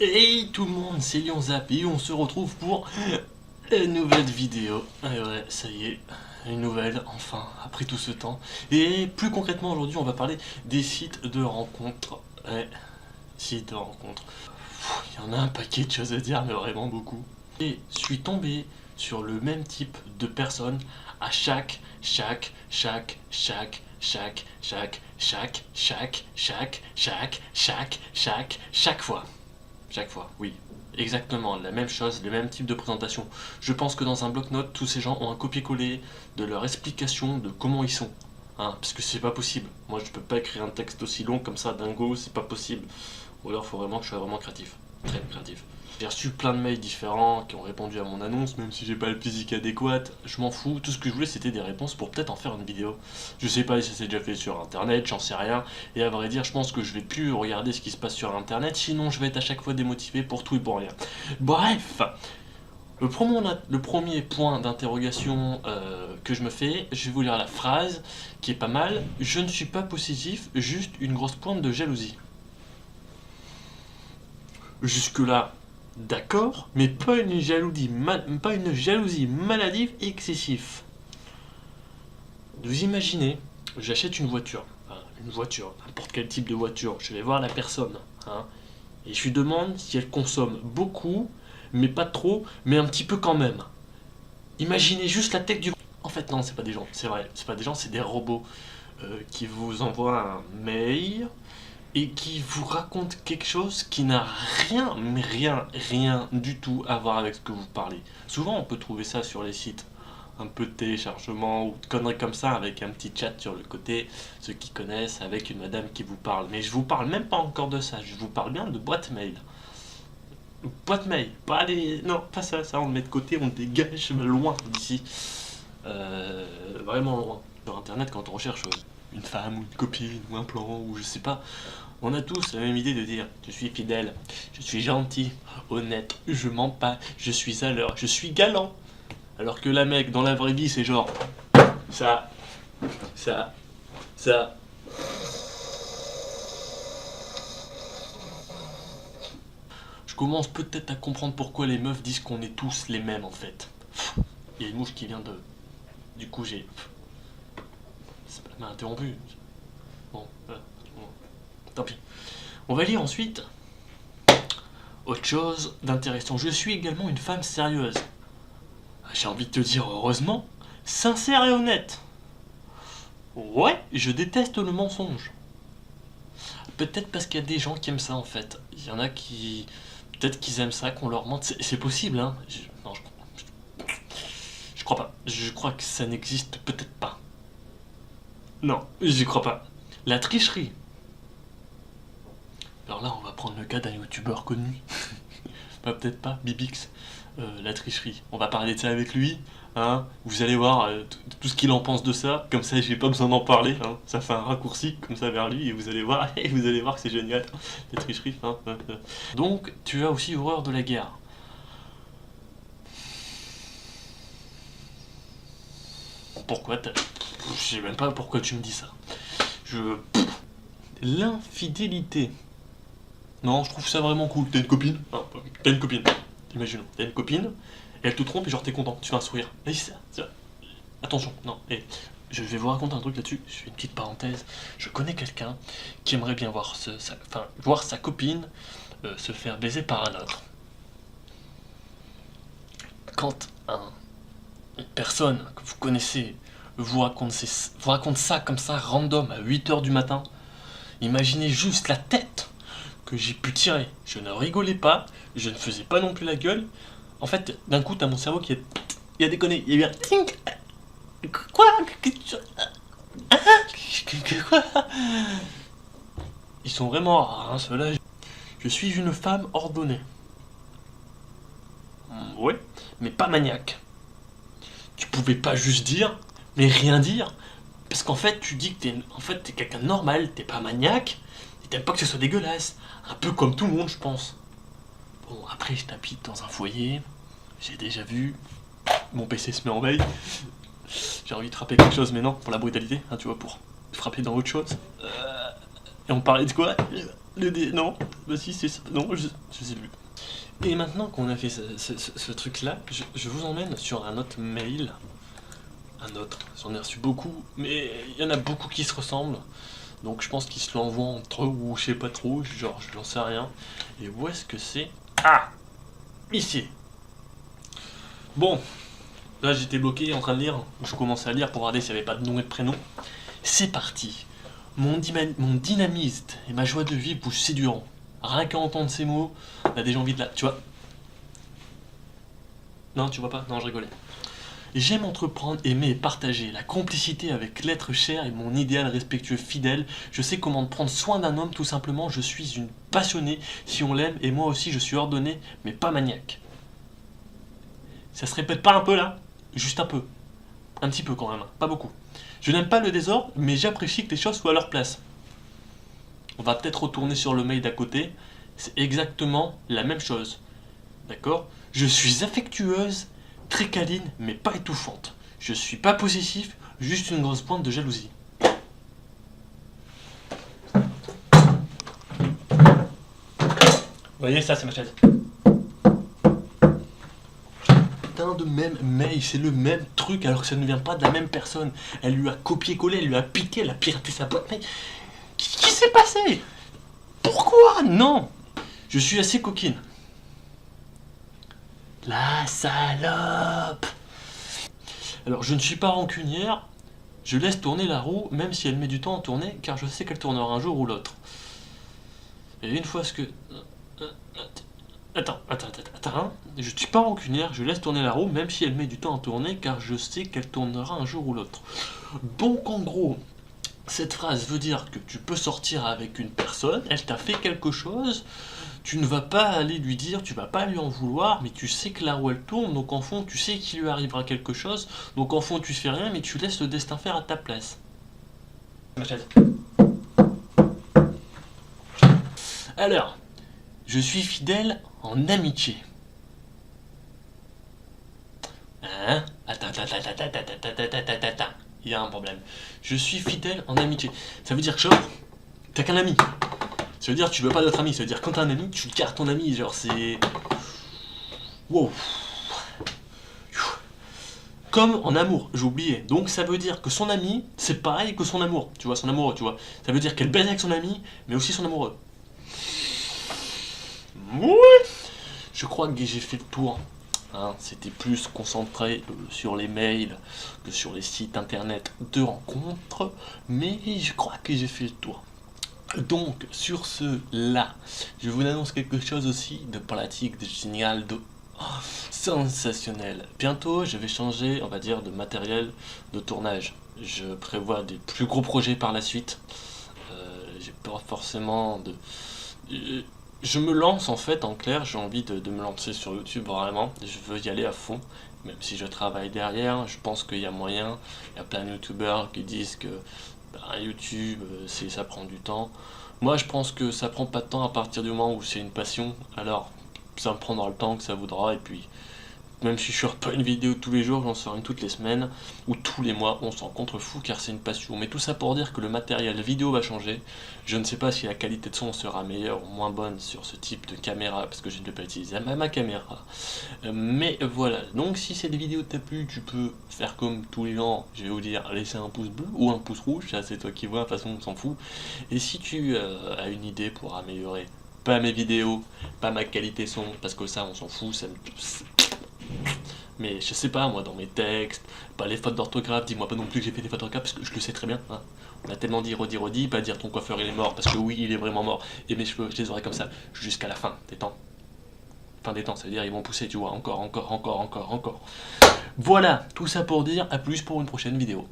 Hey tout le monde, c'est Lyon Zap et on se retrouve pour une nouvelle vidéo. Et ouais, ça y est, une nouvelle, enfin, après tout ce temps. Et plus concrètement aujourd'hui, on va parler des sites de rencontres. Ouais, sites de rencontres. Il y en a un paquet de choses à dire, mais vraiment beaucoup. Et je suis tombé sur le même type de personnes à chaque fois. Chaque fois, oui. Exactement, la même chose, le même type de présentation. Je pense que dans un bloc-notes, tous ces gens ont un copier-coller de leur explication de comment ils sont. Hein, parce que c'est pas possible. Moi, je peux pas écrire un texte aussi long comme ça, dingo, c'est pas possible. Ou alors, il faut vraiment que je sois vraiment créatif. Très créatif. J'ai reçu plein de mails différents qui ont répondu à mon annonce, même si j'ai pas le physique adéquat, je m'en fous. Tout ce que je voulais, c'était des réponses pour peut-être en faire une vidéo. Je sais pas si ça s'est déjà fait sur internet, j'en sais rien. Et à vrai dire, je pense que je vais plus regarder ce qui se passe sur internet, sinon je vais être à chaque fois démotivé pour tout et pour rien. Bref, le premier point d'interrogation que je me fais, je vais vous lire la phrase qui est pas mal. Je ne suis pas possessif, juste une grosse pointe de jalousie. Jusque-là, d'accord, mais pas une jalousie maladive et excessive. Vous imaginez, j'achète une voiture, n'importe quel type de voiture, je vais voir la personne, hein, et je lui demande si elle consomme beaucoup, mais pas trop, mais un petit peu quand même. Imaginez juste la tech du... En fait non, c'est pas des gens, c'est vrai, c'est pas des gens, c'est des robots qui vous envoient un mail et qui vous raconte quelque chose qui n'a rien, mais rien du tout à voir avec ce que vous parlez. Souvent, on peut trouver ça sur les sites, un peu de téléchargement ou de conneries comme ça, avec un petit chat sur le côté, ceux qui connaissent, avec une madame qui vous parle. Mais je vous parle même pas encore de ça, je vous parle bien de boîte mail. Boîte mail, pas les... Non, pas ça, ça on le met de côté, on le dégage loin d'ici. Vraiment loin. Sur internet, quand on recherche une femme ou une copine ou un plan ou je sais pas, on a tous la même idée de dire je suis fidèle, je suis gentil, honnête, je mens pas, je suis à l'heure, je suis galant. Alors que la mec dans la vraie vie c'est genre ça, ça, ça. Je commence peut-être à comprendre pourquoi les meufs disent qu'on est tous les mêmes en fait. Il y a une mouche qui vient de... Du coup j'ai... Ça m'a interrompu. Bon, tant pis. On va lire ensuite autre chose d'intéressant. Je suis également une femme sérieuse. J'ai envie de te dire heureusement, sincère et honnête. Ouais, je déteste le mensonge. Peut-être parce qu'il y a des gens qui aiment ça en fait. Il y en a qui... Peut-être qu'ils aiment ça, qu'on leur mente. C'est possible, hein. Non, je crois pas. Je crois que ça n'existe peut-être pas. Non, j'y crois pas. La tricherie. Alors là, on va prendre le cas d'un youtubeur connu. Bah, peut-être pas, Bibix. La tricherie. On va parler de ça avec lui. Hein, vous allez voir tout ce qu'il en pense de ça. Comme ça, j'ai pas besoin d'en parler. Hein. Ça fait un raccourci comme ça vers lui et vous allez voir, que c'est génial. La tricherie. Hein. Donc, tu as aussi horreur de la guerre. Pourquoi je sais même pas pourquoi tu me dis ça. L'infidélité. Non, je trouve ça vraiment cool. T'as une copine? Non, t'as une copine. Imaginons, t'as une copine, et elle te trompe et genre t'es content, tu fais un sourire. Et ça. Attention, non, et je vais vous raconter un truc là-dessus, je fais une petite parenthèse. Je connais quelqu'un qui aimerait bien voir, voir sa copine se faire baiser par un autre. Quand une personne que vous connaissez vous raconte ça comme ça, random, à 8h du matin, imaginez juste la tête que j'ai pu tirer. Je ne rigolais pas, je ne faisais pas non plus la gueule. En fait, d'un coup, t'as mon cerveau qui a déconné. Il y a eu un tink. Quoi? Quoi? Ils sont vraiment rares, hein, ceux-là. Je suis une femme ordonnée. Ouais, mais pas maniaque. Tu pouvais pas juste dire, mais rien dire. Parce qu'en fait, tu dis que t'es quelqu'un de normal, t'es pas maniaque, et t'aimes pas que ce soit dégueulasse. Un peu comme tout le monde, je pense. Bon, après, je t'habite dans un foyer, j'ai déjà vu, mon PC se met en veille. J'ai envie de frapper quelque chose, mais non, pour la brutalité, hein, tu vois, pour frapper dans autre chose. Et on parlait de quoi? Non, bah si, c'est ça. Non, je sais plus. Et maintenant qu'on a fait ce truc-là, je vous emmène sur un autre mail. Un autre. J'en ai reçu beaucoup, mais il y en a beaucoup qui se ressemblent. Donc je pense qu'ils se l'envoient entre eux, ou je sais pas trop, genre j'en sais rien. Et où est-ce que c'est? Ah! Ici. Bon, là j'étais bloqué en train de lire. Je commençais à lire pour regarder s'il n'y avait pas de nom et de prénom. C'est parti. Mon dynamiste et ma joie de vivre vous séduiront. Rien qu'à entendre ces mots, on a déjà envie de la... Tu vois? Non, tu vois pas? Non, je rigolais. J'aime entreprendre, aimer et partager. La complicité avec l'être cher est mon idéal respectueux fidèle. Je sais comment prendre soin d'un homme, tout simplement. Je suis une passionnée si on l'aime, et moi aussi je suis ordonné, mais pas maniaque. Ça se répète pas un peu là? Juste un peu. Un petit peu quand même, hein. Pas beaucoup. Je n'aime pas le désordre, mais j'apprécie que les choses soient à leur place. On va peut-être retourner sur le mail d'à côté. C'est exactement la même chose. D'accord? Je suis affectueuse, très câline, mais pas étouffante. Je suis pas possessif, juste une grosse pointe de jalousie. Vous voyez, ça c'est ma chaise. Putain de même mail, c'est le même truc alors que ça ne vient pas de la même personne. Elle lui a copié-collé, elle lui a piqué, elle a piraté sa boîte mail. Qu'est-ce qui s'est passé? Pourquoi? Non! Je suis assez coquine. La salope! Alors, je ne suis pas rancunière, je laisse tourner la roue, même si elle met du temps à tourner, car je sais qu'elle tournera un jour ou l'autre. Et une fois ce que... Attends. Je ne suis pas rancunière, je laisse tourner la roue, même si elle met du temps à tourner, car je sais qu'elle tournera un jour ou l'autre. Donc, en gros, cette phrase veut dire que tu peux sortir avec une personne, elle t'a fait quelque chose, tu ne vas pas aller lui dire, tu vas pas lui en vouloir, mais tu sais que la roue elle tourne, donc en fond tu sais qu'il lui arrivera quelque chose, donc en fond tu fais rien, mais tu laisses le destin faire à ta place. Ma chaise. Alors, je suis fidèle en amitié. Hein? Attends. Il y a un problème. Je suis fidèle en amitié. Ça veut dire que genre, t'as qu'un ami. Ça veut dire que tu veux pas d'autres amis. Ça veut dire que quand t'as un ami, tu le cartes ton ami. Genre c'est... Wow. Comme en amour, j'ai oublié. Donc ça veut dire que son ami, c'est pareil que son amour. Tu vois, son amoureux, tu vois. Ça veut dire qu'elle baise avec son ami, mais aussi son amoureux. Ouais. Je crois que j'ai fait le tour. Hein, c'était plus concentré sur les mails que sur les sites internet de rencontres. Mais je crois que j'ai fait le tour. Donc, sur ce là, je vous annonce quelque chose aussi de pratique, de génial, de sensationnel. Bientôt, je vais changer, on va dire, de matériel de tournage. Je prévois des plus gros projets par la suite. J'ai pas forcément de... Je me lance en fait, en clair, j'ai envie de me lancer sur YouTube vraiment. Je veux y aller à fond, même si je travaille derrière. Je pense qu'il y a moyen. Il y a plein de youtubeurs qui disent que YouTube, ça prend du temps. Moi, je pense que ça prend pas de temps à partir du moment où c'est une passion. Alors, ça me prendra le temps que ça voudra. Et puis, même si je sors pas une vidéo tous les jours, j'en sors une toutes les semaines ou tous les mois, on s'en contrefou car c'est une passion. Mais tout ça pour dire que le matériel vidéo va changer. Je ne sais pas si la qualité de son sera meilleure ou moins bonne sur ce type de caméra parce que je ne peux pas utiliser ma caméra. Mais voilà, donc si cette vidéo t'a plu, tu peux faire comme tous les gens, je vais vous dire, laisser un pouce bleu ou un pouce rouge, ça c'est toi qui vois, de toute façon on s'en fout. Et si tu as une idée pour améliorer, pas mes vidéos, pas ma qualité son, parce que ça on s'en fout, ça me... Mais je sais pas, moi, dans mes textes, pas les fautes d'orthographe, dis-moi pas non plus que j'ai fait des fautes d'orthographe, parce que je le sais très bien. Hein. On a tellement dit, redit, pas dire ton coiffeur il est mort, parce que oui, il est vraiment mort, et mes cheveux, je les aurai comme ça, jusqu'à la fin des temps. Fin des temps, ça veut dire ils vont pousser, tu vois, encore. Voilà, tout ça pour dire, à plus pour une prochaine vidéo.